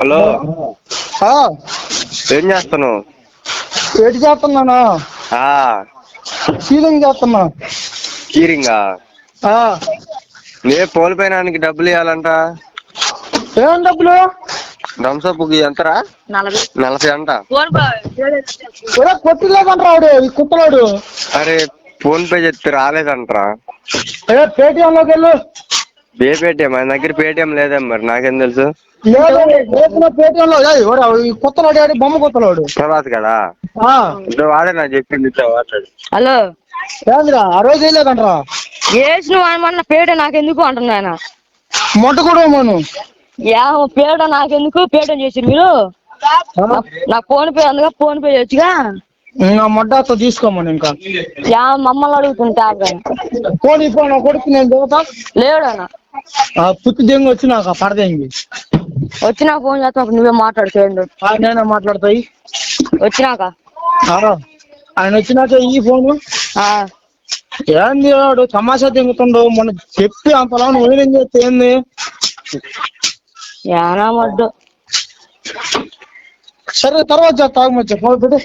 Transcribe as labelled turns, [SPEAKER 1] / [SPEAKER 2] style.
[SPEAKER 1] Hello, ఏం చేస్తున్నావు?
[SPEAKER 2] ఏటి చేస్తున్నానా? సీలింగ్ చేస్తున్నా.
[SPEAKER 1] కీరింగా? పోల్ పైనానికి డబ్బులు ఇవ్వాలంట.
[SPEAKER 2] ఏం డబ్బులు?
[SPEAKER 1] థమ్సప్కి ఎంతరా? 40 అంట.
[SPEAKER 2] కొట్టిలేదంటారా వాడు, ఈ కుట్టలాడు.
[SPEAKER 1] అరే ఫోన్ పే చెప్తే రాలేదంటరా.
[SPEAKER 2] పేటిఎం లోకి వెళ్ళు.
[SPEAKER 1] ఏ పేటిఎం? ఆయన దగ్గర పేటిఎం లేదేం, మరి నాకేం తెలుసు.
[SPEAKER 2] పేటిఎం లో కుత్తలాడు, బొమ్మ కుత్తలాడు.
[SPEAKER 1] ప్రభాస్ కదా? వాడే నాకు చెప్పింది.
[SPEAKER 3] హలో,
[SPEAKER 2] ఏంద్రా ఆ రోజు వేయలేదంటరా?
[SPEAKER 3] వేసి నువ్వు అనమన్న పేట నాకెందుకు అంటున్నా ఆయన.
[SPEAKER 2] మొట్ట కూడా మనం
[SPEAKER 3] పేట నాకెందుకు? పేట చేసి మీరు నాకు ఫోన్ పే అందుగా ఫోన్ పే చేయొచ్చుగా.
[SPEAKER 2] మొడ్డాతో తీసుకోమని ఇంకా
[SPEAKER 3] మమ్మల్ని అడుగుతుంటా
[SPEAKER 2] ఫోన్ ఇప్పుడు కొడుకు నేను దిగుతా.
[SPEAKER 3] లేడనా
[SPEAKER 2] పుత్తి దెంగి వచ్చి నాకు పడదేంగి
[SPEAKER 3] వచ్చినా ఫోన్ చేస్తాను, నువ్వే మాట్లాడుకోండి.
[SPEAKER 2] నేనే మాట్లాడతాయి
[SPEAKER 3] వచ్చినాక.
[SPEAKER 2] ఆయన వచ్చినాక ఈ ఫోను ఏంది వాడు తమాషా దింగుతుండు. మొన్న చెప్పి అంతలా వదిలేం చేస్తే ఏంది?
[SPEAKER 3] మడ్డు
[SPEAKER 2] సరే తర్వాత చేస్తా. ఫోన్ పెట్టి